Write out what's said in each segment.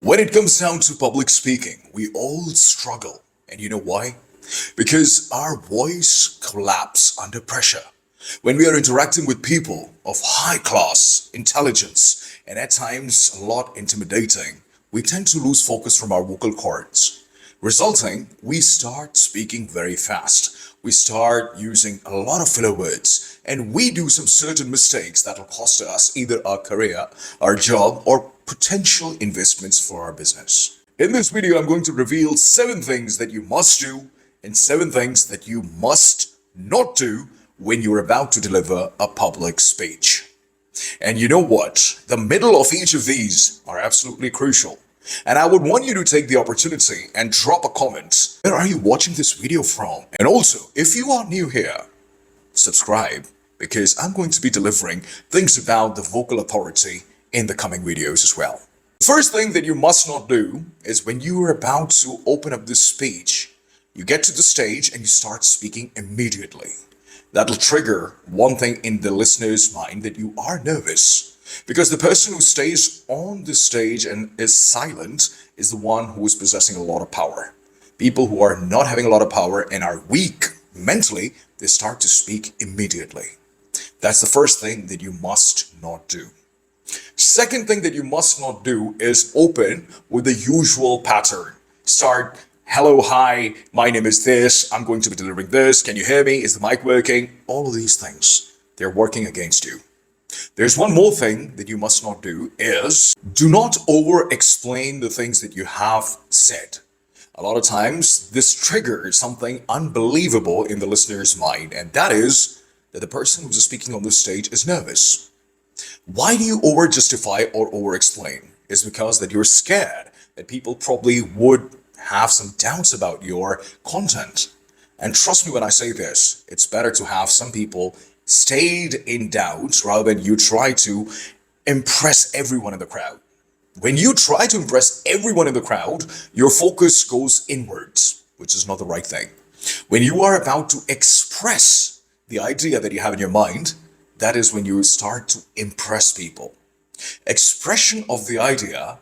When it comes down to public speaking, we all struggle. And you know why? Because our voice collapses under pressure. When we are interacting with people of high class, intelligence, and at times a lot intimidating, we tend to lose focus from our vocal cords. Resulting, we start speaking very fast. We start using a lot of filler words, and we do some certain mistakes that will cost us either our career, our job, or potential investments for our business. In this video, I'm going to reveal 7 things that you must do and 7 things that you must not do when you're about to deliver a public speech. And you know what? The middle of each of these are absolutely crucial. And I would want you to take the opportunity and drop a comment. Where are you watching this video from? And also, if you are new here, subscribe because I'm going to be delivering things about the vocal authority in the coming videos as well. The first thing that you must not do is when you are about to open up this speech, you get to the stage and you start speaking immediately. That'll trigger one thing in the listener's mind that you are nervous. Because the person who stays on the stage and is silent is the one who is possessing a lot of power. People who are not having a lot of power and are weak mentally, they start to speak immediately. That's the first thing that you must not do. Second thing that you must not do is open with the usual pattern. Start, hello, hi, my name is this, I'm going to be delivering this, can you hear me, is the mic working? All of these things, they're working against you. There's one more thing that you must not do is do not over-explain the things that you have said. A lot of times, this triggers something unbelievable in the listener's mind, and that is that the person who's speaking on the stage is nervous. Why do you over-justify or over-explain? It's because that you're scared that people probably would have some doubts about your content. And trust me when I say this, it's better to have some people stayed in doubt rather than you try to impress everyone in the crowd. When you try to impress everyone in the crowd, your focus goes inwards, which is not the right thing. When you are about to express the idea that you have in your mind, that is when you start to impress people. Expression of the idea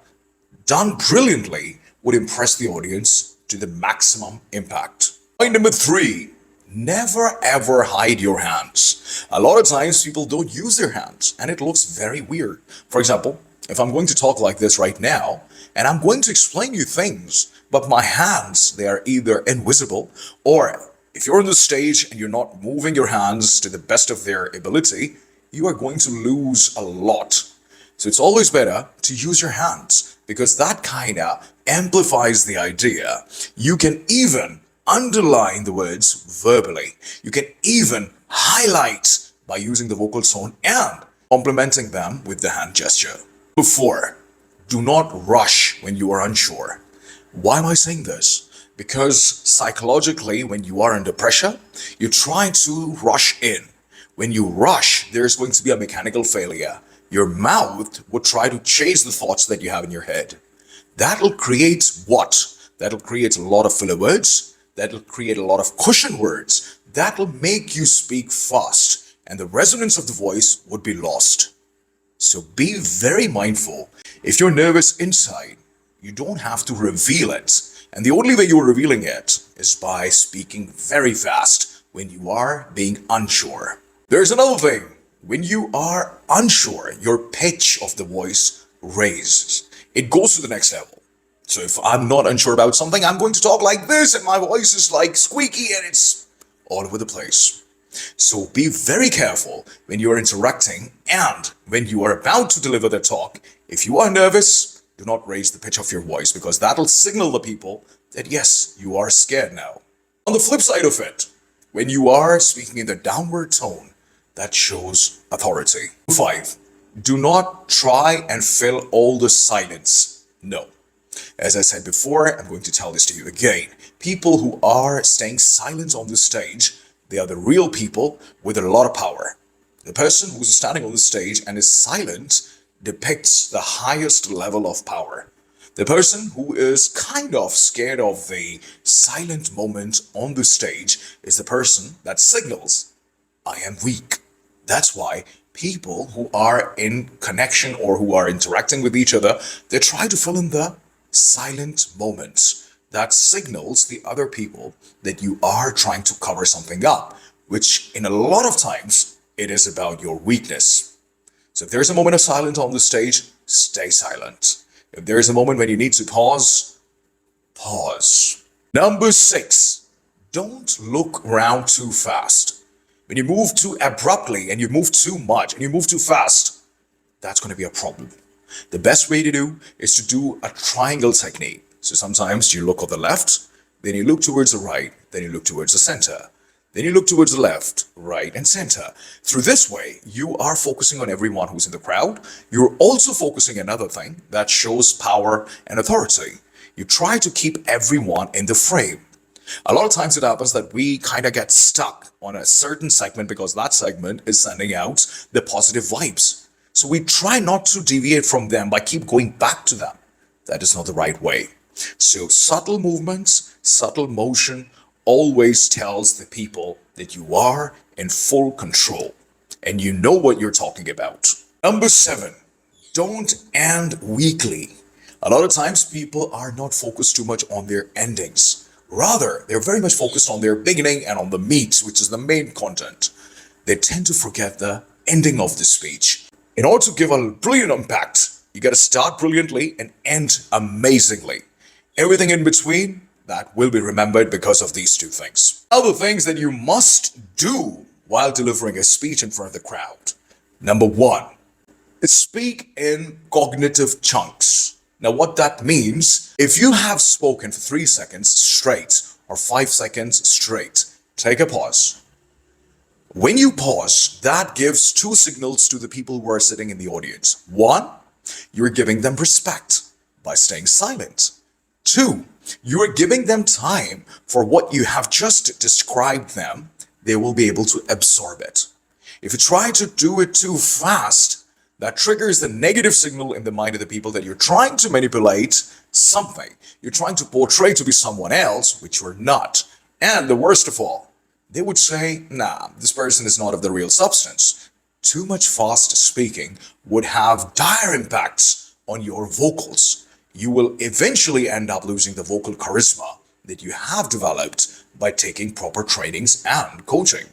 done brilliantly would impress the audience to the maximum impact. Point number 3. Never ever hide your hands. A lot of times people don't use their hands and it looks very weird. For example, if I'm going to talk like this right now and I'm going to explain you things, but my hands, they are either invisible, or if you're on the stage and you're not moving your hands to the best of their ability, you are going to lose a lot. So it's always better to use your hands because that kind of amplifies the idea. You can even underline the words verbally. You can even highlight by using the vocal tone and complementing them with the hand gesture. Number 4, do not rush when you are unsure. Why am I saying this? Because psychologically, when you are under pressure, you try to rush in. When you rush, there's going to be a mechanical failure. Your mouth will try to chase the thoughts that you have in your head. That'll create what? That'll create a lot of filler words. That'll create a lot of cushion words. That'll make you speak fast, and the resonance of the voice would be lost. So be very mindful. If you're nervous inside, you don't have to reveal it. And the only way you're revealing it is by speaking very fast when you are being unsure. There's another thing. When you are unsure, your pitch of the voice raises. It goes to the next level. So if I'm not unsure about something, I'm going to talk like this and my voice is like squeaky and it's all over the place. So be very careful when you're interacting and when you are about to deliver the talk. If you are nervous, do not raise the pitch of your voice because that'll signal the people that yes, you are scared now. On the flip side of it, when you are speaking in the downward tone, that shows authority. 5. Do not try and fill all the silence. No. As I said before, I'm going to tell this to you again. People who are staying silent on the stage, they are the real people with a lot of power. The person who's standing on the stage and is silent depicts the highest level of power. The person who is kind of scared of the silent moment on the stage is the person that signals, I am weak. That's why people who are in connection or who are interacting with each other, they try to fill in the silent moments that signals the other people that you are trying to cover something up, which in a lot of times it is about your weakness. So if there's a moment of silence on the stage, stay silent. If there's a moment when you need to pause, pause. Number 6, don't look around too fast. When you move too abruptly and you move too much and you move too fast, that's going to be a problem. The best way to do is to do a triangle technique. So sometimes you look on the left, then you look towards the right, then you look towards the center. Then you look towards the left, right, and center. Through this way, you are focusing on everyone who's in the crowd. You're also focusing another thing that shows power and authority. You try to keep everyone in the frame. A lot of times it happens that we kind of get stuck on a certain segment because that segment is sending out the positive vibes. So we try not to deviate from them by keep going back to them. That is not the right way. So subtle movements, subtle motion always tells the people that you are in full control and you know what you're talking about. Number 7, don't end weakly. A lot of times people are not focused too much on their endings. Rather, they're very much focused on their beginning and on the meat, which is the main content. They tend to forget the ending of the speech. In order to give a brilliant impact, you got to start brilliantly and end amazingly. Everything in between, that will be remembered because of these two things. Other things that you must do while delivering a speech in front of the crowd. Number 1, speak in cognitive chunks. Now what that means, if you have spoken for 3 seconds straight or 5 seconds straight, take a pause. When you pause, that gives 2 signals to the people who are sitting in the audience. 1, you're giving them respect by staying silent. 2, you are giving them time for what you have just described them. They will be able to absorb it. If you try to do it too fast, that triggers the negative signal in the mind of the people that you're trying to manipulate something. You're trying to portray to be someone else, which you're not. And the worst of all, they would say, nah, this person is not of the real substance. Too much fast speaking would have dire impacts on your vocals. You will eventually end up losing the vocal charisma that you have developed by taking proper trainings and coaching.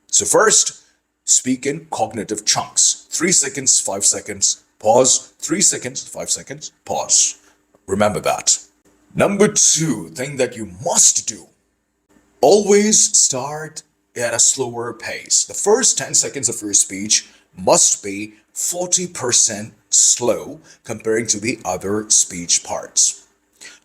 So first, speak in cognitive chunks. 3 seconds, 5 seconds, pause. 3 seconds, 5 seconds, pause. Remember that. Number 2, thing that you must do. Always start at a slower pace. The first 10 seconds of your speech must be 40% slow comparing to the other speech parts.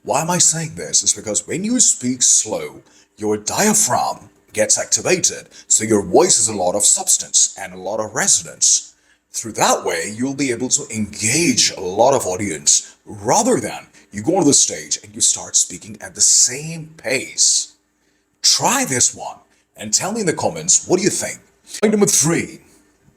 Why am I saying this? It's because when you speak slow, your diaphragm gets activated, so your voice has a lot of substance and a lot of resonance. Through that way, you'll be able to engage a lot of audience rather than you go on the stage and you start speaking at the same pace. Try this one and tell me in the comments, what do you think? Point number 3,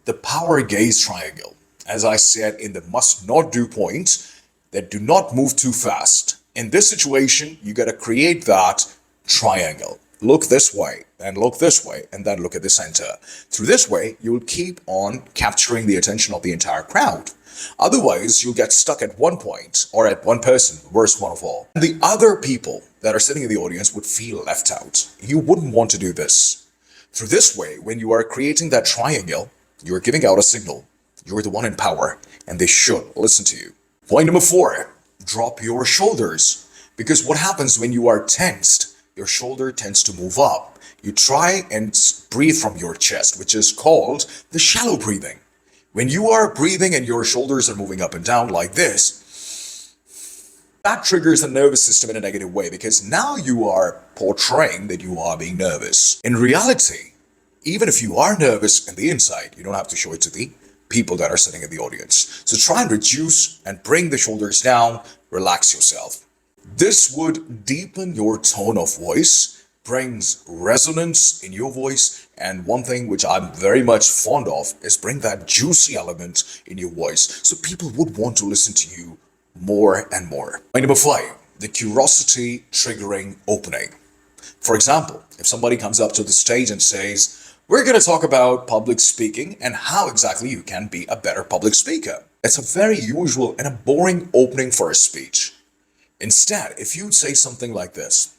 the power gaze triangle. As I said in the must not do point, that do not move too fast. In this situation, you got to create that triangle. Look this way and look this way and then look at the center. Through this way, you will keep on capturing the attention of the entire crowd. Otherwise, you'll get stuck at one point or at one person, worst one of all. And the other people that are sitting in the audience would feel left out. You wouldn't want to do this. Through this way, when you are creating that triangle, you're giving out a signal. You're the one in power and they should listen to you. Point number 4, drop your shoulders. Because what happens when you are tensed, your shoulder tends to move up. You try and breathe from your chest, which is called the shallow breathing. When you are breathing and your shoulders are moving up and down like this, that triggers the nervous system in a negative way because now you are portraying that you are being nervous. In reality, even if you are nervous in the inside, you don't have to show it to the people that are sitting in the audience. So try and reduce and bring the shoulders down, relax yourself. This would deepen your tone of voice, brings resonance in your voice, and one thing which I'm very much fond of is bring that juicy element in your voice so people would want to listen to you more and more. Point number 5, the curiosity triggering opening. For example, if somebody comes up to the stage and says, we're going to talk about public speaking and how exactly you can be a better public speaker. It's a very usual and a boring opening for a speech. Instead, if you'd say something like this,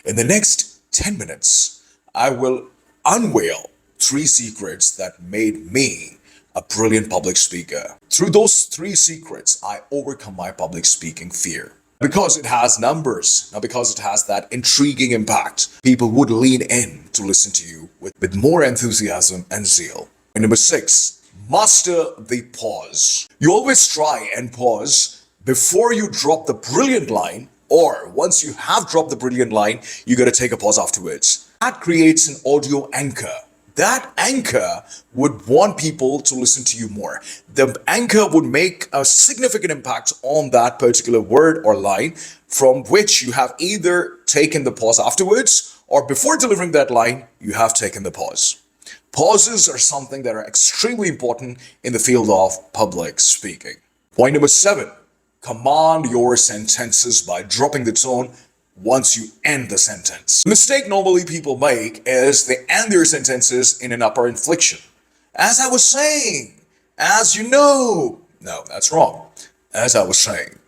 in the next 10 minutes, I will unveil 3 secrets that made me a brilliant public speaker. Through those 3 secrets, I overcome my public speaking fear. Because it has numbers, not because it has that intriguing impact, people would lean in to listen to you with more enthusiasm and zeal. And number 6, master the pause. You always try and pause before you drop the brilliant line, or once you have dropped the brilliant line, you gotta take a pause afterwards. That creates an audio anchor. That anchor would want people to listen to you more. The anchor would make a significant impact on that particular word or line from which you have either taken the pause afterwards or before delivering that line, you have taken the pause. Pauses are something that are extremely important in the field of public speaking. Point number 7, command your sentences by dropping the tone once you end the sentence. The mistake normally people make is they end their sentences in an upper inflection. As I was saying, as you know. No, that's wrong. As I was saying,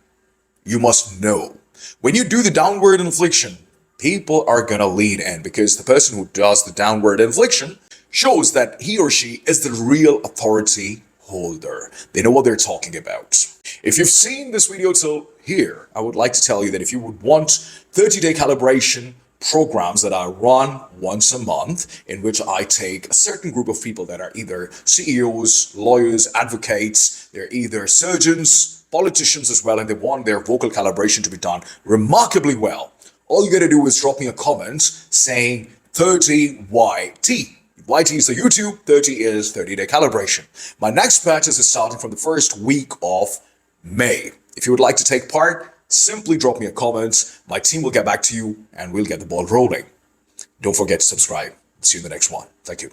you must know. When you do the downward inflection, people are gonna lean in because the person who does the downward inflection shows that he or she is the real authority holder. They know what they're talking about. If you've seen this video till here, I would like to tell you that if you would want 30-day calibration programs that I run once a month, in which I take a certain group of people that are either CEOs, lawyers, advocates, they're either surgeons, politicians as well, and they want their vocal calibration to be done remarkably well. All you gotta do is drop me a comment saying 30YT. YT is the YouTube, 30 is 30-day calibration. My next batch is starting from the first week of May. If you would like to take part, simply drop me a comment. My team will get back to you and we'll get the ball rolling. Don't forget to subscribe. See you in the next one. Thank you.